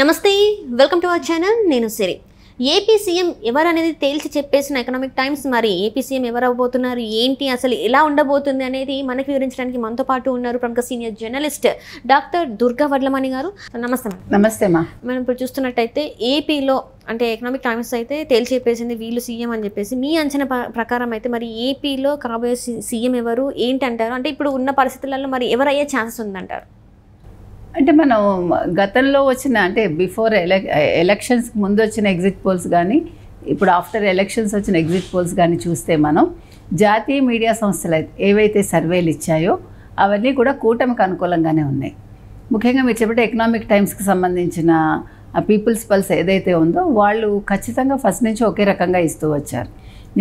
నమస్తే, welcome to our channel. నేను సిరి. AP CM ఎవరు అనేది తేల్చి చెప్పేసిన ఎకనామిక్ టైమ్స్. మరి ఏపీ సీఎం ఎవరు అవ్వబోతున్నారు, ఏంటి, అసలు ఎలా ఉండబోతుంది అనేది మనకి వివరించడానికి మనతో పాటు ఉన్నారు ప్రముఖ senior journalist doctor Durga Vadlamani గారు. నమస్తే. నమస్తే మా. మనం ఇప్పుడు చూస్తున్నట్టయితే ఏపీలో అంటే ఎకనామిక్ టైమ్స్ అయితే తేల్చి చెప్పేసింది వీళ్ళు సీఎం అని చెప్పేసి. మీ అంచనా ప్రకారం అయితే మరి ఏపీలో కాబోయే సీఎం ఎవరు, ఏంటి అంటారు? అంటే ఇప్పుడు ఉన్న పరిస్థితులలో మరి ఎవరు అయ్యే ఛాన్సెస్ ఉందంటారు? అంటే మనం గతంలో వచ్చిన అంటే బిఫోర్ ఎలక్షన్స్కి ముందు వచ్చిన ఎగ్జిట్ పోల్స్ కానీ ఇప్పుడు ఆఫ్టర్ ఎలక్షన్స్ వచ్చిన ఎగ్జిట్ పోల్స్ కానీ చూస్తే మనం జాతీయ మీడియా సంస్థలు ఏవైతే సర్వేలు ఇచ్చాయో అవన్నీ కూడా కూటమికి అనుకూలంగానే ఉన్నాయి. ముఖ్యంగా మీరు చెప్పే ఎకనామిక్ టైమ్స్కి సంబంధించిన పీపుల్స్ పల్స్ ఏదైతే ఉందో వాళ్ళు ఖచ్చితంగా ఫస్ట్ నుంచి ఒకే రకంగా ఇస్తూ వచ్చారు.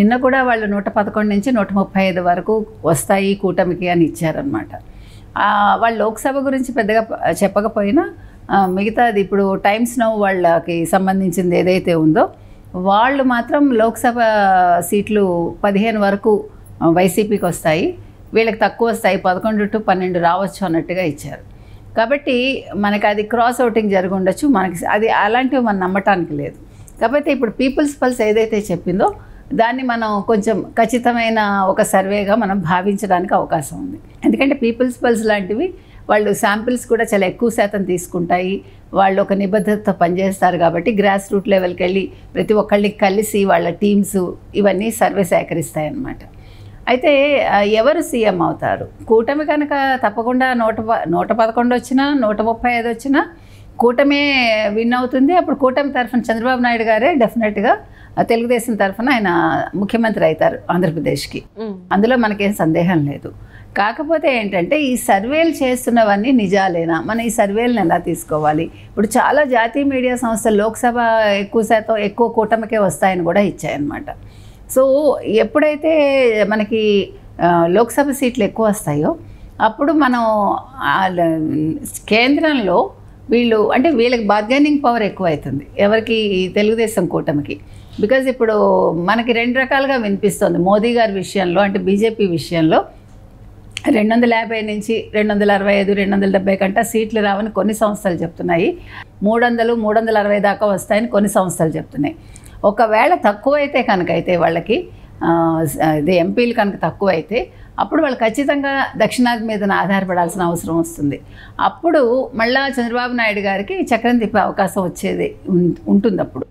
నిన్న కూడా వాళ్ళు 111 నుంచి 135 వరకు వస్తాయి కూటమికి అని ఇచ్చారనమాట. వాళ్ళు లోక్సభ గురించి పెద్దగా చెప్పకపోయినా మిగతాది ఇప్పుడు టైమ్స్ నౌ వాళ్ళకి సంబంధించింది ఏదైతే ఉందో వాళ్ళు మాత్రం లోక్సభ సీట్లు 15 వరకు వైసీపీకి వస్తాయి, వీళ్ళకి తక్కువ వస్తాయి, 11 to 12 రావచ్చు అన్నట్టుగా ఇచ్చారు. కాబట్టి మనకి అది క్రాస్ ఓటింగ్ జరిగి ఉండొచ్చు, మనకి అది అలాంటివి మనం నమ్మటానికి లేదు. కాబట్టి ఇప్పుడు పీపుల్స్ పల్స్ ఏదైతే చెప్పిందో దాన్ని మనం కొంచెం ఖచ్చితమైన ఒక సర్వేగా మనం భావించడానికి అవకాశం ఉంది. ఎందుకంటే పీపుల్స్ పల్స్ లాంటివి వాళ్ళు శాంపిల్స్ కూడా చాలా ఎక్కువ శాతం తీసుకుంటాయి, వాళ్ళు ఒక నిబద్ధతతో పనిచేస్తారు. కాబట్టి గ్రాస్ రూట్ లెవెల్కి వెళ్ళి ప్రతి ఒక్కళ్ళకి కలిసి వాళ్ళ టీమ్స్ ఇవన్నీ సర్వే సేకరిస్తాయి అన్నమాట. అయితే ఎవరు సీఎం అవుతారు? కూటమి కనుక తప్పకుండా 111 వచ్చినా 135 వచ్చినా కూటమే విన్ అవుతుంది. అప్పుడు కూటమి తరఫున చంద్రబాబు నాయుడు గారే డెఫినెట్గా తెలుగుదేశం తరఫున ఆయన ముఖ్యమంత్రి అవుతారు ఆంధ్రప్రదేశ్కి, అందులో మనకేం సందేహం లేదు. కాకపోతే ఏంటంటే ఈ సర్వేలు చేస్తున్నవన్నీ నిజాలేనా, మనం ఈ సర్వేలను ఎలా తీసుకోవాలి? ఇప్పుడు చాలా జాతీయ మీడియా సంస్థలు లోక్సభ ఎక్కువ కూటమికే వస్తాయని కూడా ఇచ్చాయన్నమాట. సో ఎప్పుడైతే మనకి లోక్సభ సీట్లు ఎక్కువ వస్తాయో అప్పుడు మనం కేంద్రంలో వీళ్ళకి బార్గెనింగ్ పవర్ ఎక్కువ అవుతుంది. ఎవరికి? తెలుగుదేశం కూటమికి. బికాజ్ ఇప్పుడు మనకి 2 రకాలుగా వినిపిస్తుంది మోదీ గారి విషయంలో, అంటే బీజేపీ విషయంలో 250 నుంచి 265, 270 కంటే సీట్లు రావని కొన్ని సంస్థలు చెప్తున్నాయి. 300, 360 దాకా వస్తాయని కొన్ని సంస్థలు చెప్తున్నాయి. ఒకవేళ తక్కువైతే కనుక అయితే వాళ్ళకి ఎంపీలు కనుక తక్కువైతే అప్పుడు వాళ్ళు ఖచ్చితంగా దక్షిణాది మీద ఆధారపడాల్సిన అవసరం వస్తుంది. అప్పుడు మళ్ళా చంద్రబాబు నాయుడు గారికి చక్రం తిప్పే అవకాశం వచ్చేది ఉంటుంది అప్పుడు.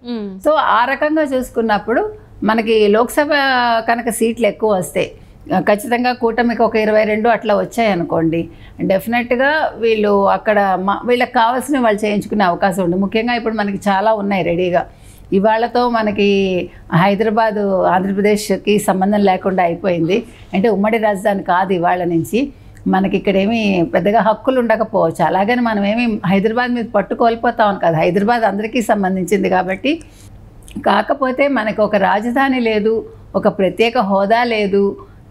సో ఆ రకంగా చూసుకున్నప్పుడు మనకి లోక్సభ కనుక సీట్లు ఎక్కువ వస్తే ఖచ్చితంగా కూటమికి ఒక 22 అట్లా వచ్చాయనుకోండి, డెఫినెట్గా వీళ్ళు అక్కడ వీళ్ళకి కావాల్సిన వాళ్ళు చేయించుకునే అవకాశం ఉంది. ముఖ్యంగా ఇప్పుడు మనకి చాలా ఉన్నాయి రెడీగా. ఇవాళతో మనకి హైదరాబాదు ఆంధ్రప్రదేశ్కి సంబంధం లేకుండా అయిపోయింది. అంటే ఉమ్మడి రాజధాని కాదు ఇవాళ నుంచి. మనకి ఇక్కడేమీ పెద్దగా హక్కులు ఉండకపోవచ్చు, అలాగని మనం ఏమి హైదరాబాద్ మీద పట్టుకోల్పోతామని కాదు, హైదరాబాద్ అందరికీ సంబంధించింది కాబట్టి. కాకపోతే మనకు ఒక రాజధాని లేదు, ఒక ప్రత్యేక హోదా లేదు,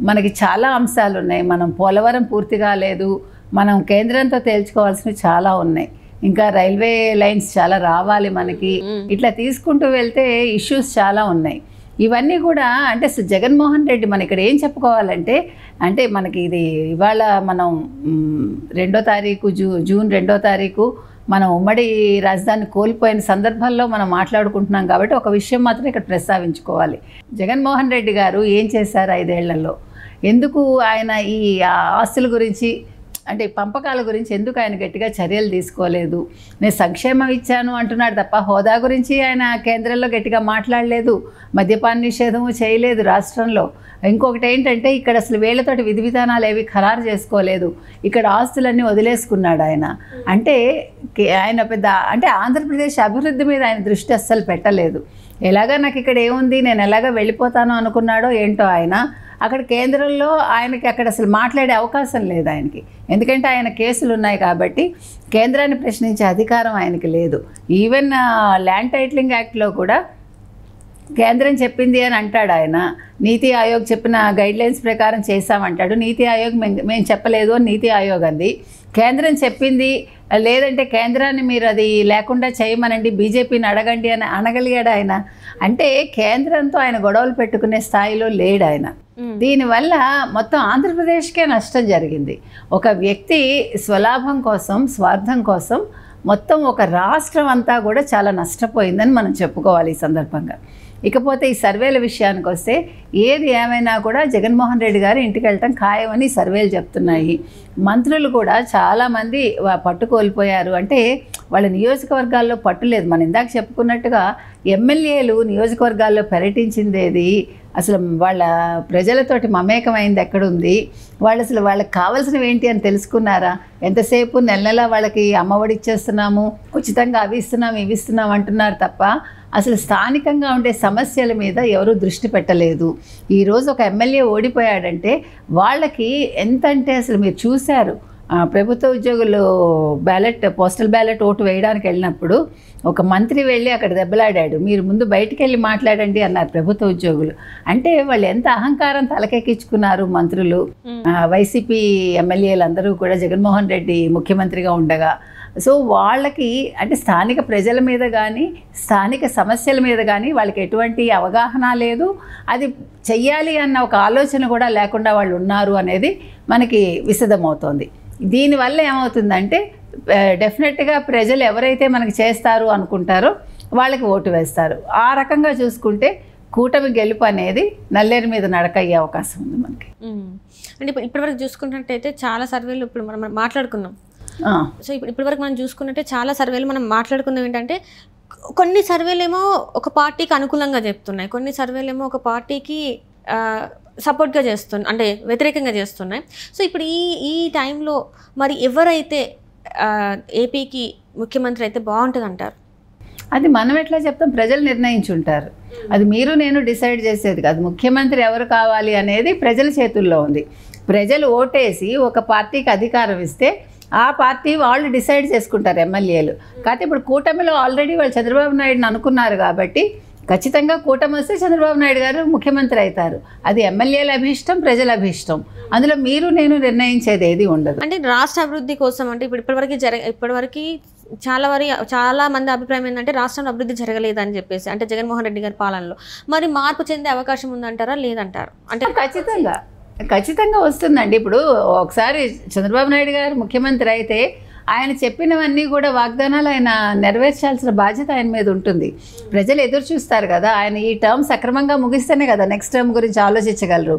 మనకి చాలా అంశాలు ఉన్నాయి. మనం పోలవరం పూర్తిగా లేదు, మనం కేంద్రంతో తేల్చుకోవాల్సినవి చాలా ఉన్నాయి. ఇంకా రైల్వే లైన్స్ చాలా రావాలి మనకి. ఇట్లా తీసుకుంటూ వెళ్తే ఇష్యూస్ చాలా ఉన్నాయి. ఇవన్నీ కూడా అంటే జగన్మోహన్ రెడ్డి మన ఇక్కడ ఏం చెప్పుకోవాలంటే, అంటే మనకి ఇది ఇవాళ మనం 2వ తారీఖు జూన్ 2వ తారీఖు మనం ఉమ్మడి రాజధాని కోల్పోయిన సందర్భంలో మనం మాట్లాడుకుంటున్నాం కాబట్టి ఒక విషయం మాత్రం ఇక్కడ ప్రస్తావించుకోవాలి. జగన్మోహన్ రెడ్డి గారు ఏం చేశారు 5 ఏళ్లలో? ఎందుకు ఆయన ఈ ఆస్తుల గురించి అంటే పంపకాల గురించి ఎందుకు ఆయన గట్టిగా చర్యలు తీసుకోలేదు? నేను సంక్షేమం ఇచ్చాను అంటున్నాడు తప్ప హోదా గురించి ఆయన కేంద్రంలో గట్టిగా మాట్లాడలేదు, మద్యపాన నిషేధము చేయలేదు రాష్ట్రంలో. ఇంకొకటి ఏంటంటే ఇక్కడ అసలు వీళ్ళతోటి విధి విధానాలు ఏవి ఖరారు చేసుకోలేదు, ఇక్కడ ఆస్తులన్నీ వదిలేసుకున్నాడు ఆయన. అంటే ఆయన అంటే ఆంధ్రప్రదేశ్ అభివృద్ధి మీద ఆయన దృష్టి అస్సలు పెట్టలేదు. ఎలాగా నాకు ఇక్కడ ఏముంది, నేను ఎలాగా వెళ్ళిపోతాను అనుకున్నాడో ఏంటో ఆయన. అక్కడ కేంద్రంలో ఆయనకి అక్కడ అసలు మాట్లాడే అవకాశం లేదు ఆయనకి, ఎందుకంటే ఆయన కేసులు ఉన్నాయి కాబట్టి కేంద్రాన్ని ప్రశ్నించే అధికారం ఆయనకి లేదు. ఈవెన్ ల్యాండ్ టైటిలింగ్ యాక్ట్లో కూడా కేంద్రం చెప్పింది అని అంటాడు ఆయన. నీతి ఆయోగ్ చెప్పిన గైడ్లైన్స్ ప్రకారం చేశామంటాడు. నీతి ఆయోగ్ మేము చెప్పలేదు అని నీతి ఆయోగ్ అంది. కేంద్రం చెప్పింది, లేదంటే కేంద్రాన్ని మీరు అది లేకుండా చేయమనండి, బీజేపీని అడగండి అని అనగలిగాడు ఆయన. అంటే కేంద్రంతో ఆయన గొడవలు పెట్టుకునే స్థాయిలో లేడు ఆయన. దీనివల్ల మొత్తం ఆంధ్రప్రదేశ్కే నష్టం జరిగింది. ఒక వ్యక్తి స్వలాభం కోసం, స్వార్థం కోసం మొత్తం ఒక రాష్ట్రం అంతా కూడా చాలా నష్టపోయిందని మనం చెప్పుకోవాలి ఈ సందర్భంగా. ఇకపోతే ఈ సర్వేల విషయానికి వస్తే ఏది ఏమైనా కూడా జగన్మోహన్ రెడ్డి గారు ఇంటికి వెళ్ళటం ఖాయమని సర్వేలు చెప్తున్నాయి. మంత్రులు కూడా చాలామంది పట్టు కోల్పోయారు. అంటే వాళ్ళ నియోజకవర్గాల్లో పట్టు లేదు. మనం ఇందాక చెప్పుకున్నట్టుగా ఎమ్మెల్యేలు నియోజకవర్గాల్లో పర్యటించిందేది, అసలు వాళ్ళ ప్రజలతోటి మమేకమైంది ఎక్కడుంది, వాళ్ళు అసలు వాళ్ళకి కావాల్సినవి ఏంటి అని తెలుసుకున్నారా? ఎంతసేపు నెల నెల వాళ్ళకి అమ్మఒడి ఇచ్చేస్తున్నాము, ఉచితంగా అవి ఇస్తున్నాం ఇవి ఇస్తున్నాం అంటున్నారు తప్ప అసలు స్థానికంగా ఉండే సమస్యల మీద ఎవరూ దృష్టి పెట్టలేదు. ఈరోజు ఒక ఎమ్మెల్యే ఓడిపోయాడంటే వాళ్ళకి ఎంతంటే అసలు మీరు చూశారు, ప్రభుత్వ ఉద్యోగులు పోస్టల్ బ్యాలెట్ ఓటు వేయడానికి వెళ్ళినప్పుడు ఒక మంత్రి వెళ్ళి అక్కడ దెబ్బలాడాడు. మీరు ముందు బయటికి వెళ్ళి మాట్లాడండి అన్నారు ప్రభుత్వ ఉద్యోగులు. అంటే వాళ్ళు ఎంత అహంకారం తలకెక్కించుకున్నారు మంత్రులు, వైసీపీ ఎమ్మెల్యేలు అందరూ కూడా జగన్మోహన్ రెడ్డి ముఖ్యమంత్రిగా ఉండగా. సో వాళ్ళకి అంటే స్థానిక ప్రజల మీద కానీ స్థానిక సమస్యల మీద కానీ వాళ్ళకి ఎటువంటి అవగాహన లేదు. అది చెయ్యాలి అన్న ఒక ఆలోచన కూడా లేకుండా వాళ్ళు ఉన్నారు అనేది మనకి విశదమవుతోంది. దీనివల్ల ఏమవుతుందంటే డెఫినెట్గా ప్రజలు ఎవరైతే మనకి చేస్తారు అనుకుంటారో వాళ్ళకి ఓటు వేస్తారు. ఆ రకంగా చూసుకుంటే కూటమి గెలుపు అనేది నల్లేరు మీద నడక అయ్యే అవకాశం ఉంది మనకి. అంటే ఇప్పటివరకు చూసుకున్నట్టయితే చాలా సర్వేలు ఇప్పుడు మనం మాట్లాడుకున్నాం. సో ఇప్పటివరకు మనం చూసుకున్నట్టే చాలా సర్వేలు మనం మాట్లాడుకున్నాం ఏంటంటే కొన్ని సర్వేలు ఏమో ఒక పార్టీకి అనుకూలంగా చెప్తున్నాయి, కొన్ని సర్వేలు ఏమో ఒక పార్టీకి సపోర్ట్గా చేస్తున్నాయి, అంటే వ్యతిరేకంగా చేస్తున్నాయి. సో ఇప్పుడు ఈ టైంలో మరి ఎవరైతే ఏపీకి ముఖ్యమంత్రి అయితే బాగుంటుంది అంటారు? అది మనం ఎట్లా చెప్తాం, ప్రజలు నిర్ణయించుంటారు. అది మీరు నేను డిసైడ్ చేసేది కాదు. ముఖ్యమంత్రి ఎవరు కావాలి అనేది ప్రజల చేతుల్లో ఉంది. ప్రజలు ఓటేసి ఒక పార్టీకి అధికారం ఇస్తే ఆ పార్టీ వాళ్ళు డిసైడ్ చేసుకుంటారు ఎమ్మెల్యేలు. కాకపోతే ఇప్పుడు కూటమిలో ఆల్రెడీ వాళ్ళు చంద్రబాబు నాయుడుని అనుకున్నారు కాబట్టి ఖచ్చితంగా కూటమి వస్తే చంద్రబాబు నాయుడు గారు ముఖ్యమంత్రి అవుతారు. అది ఎమ్మెల్యేల అభిష్టం, ప్రజల అభిష్టం. అందులో మీరు నేను నిర్ణయించేది ఏది ఉండదు. అంటే రాష్ట్ర అభివృద్ధి కోసం అంటే ఇప్పటివరకు చాలా మంది అభిప్రాయం ఏంటంటే రాష్ట్రంలో అభివృద్ధి జరగలేదని చెప్పేసి, అంటే జగన్మోహన్ రెడ్డి గారి పాలనలో మరి మార్పు చెందే అవకాశం ఉందంటారా లేదంటారా? అంటే ఖచ్చితంగా వస్తుందండి. ఇప్పుడు ఒకసారి చంద్రబాబు నాయుడు గారు ముఖ్యమంత్రి అయితే ఆయన చెప్పినవన్నీ కూడా వాగ్దానాలు ఆయన నెరవేర్చాల్సిన బాధ్యత ఆయన మీద ఉంటుంది. ప్రజలు ఎదురు చూస్తారు కదా, ఆయన ఈ టర్మ్ సక్రమంగా ముగిస్తేనే కదా నెక్స్ట్ టర్మ్ గురించి ఆలోచించగలరు.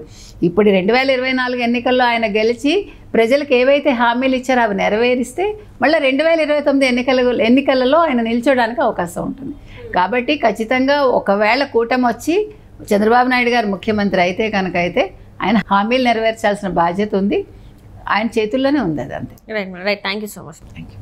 ఇప్పుడు 2024 ఎన్నికల్లో ఆయన గెలిచి ప్రజలకు ఏవైతే హామీలు ఇచ్చారో అవి నెరవేరిస్తే మళ్ళీ 2029 ఎన్నికలలో ఆయన నిల్చోడానికి అవకాశం ఉంటుంది. కాబట్టి ఖచ్చితంగా ఒకవేళ కూటమి వచ్చి చంద్రబాబు నాయుడు గారు ముఖ్యమంత్రి అయితే కనుక ఆయన హామీలు నెరవేర్చాల్సిన బాధ్యత ఉంది. ఆయన చేతుల్లోనే ఉంది అది. అంతే. Right thank you so much. Thank you.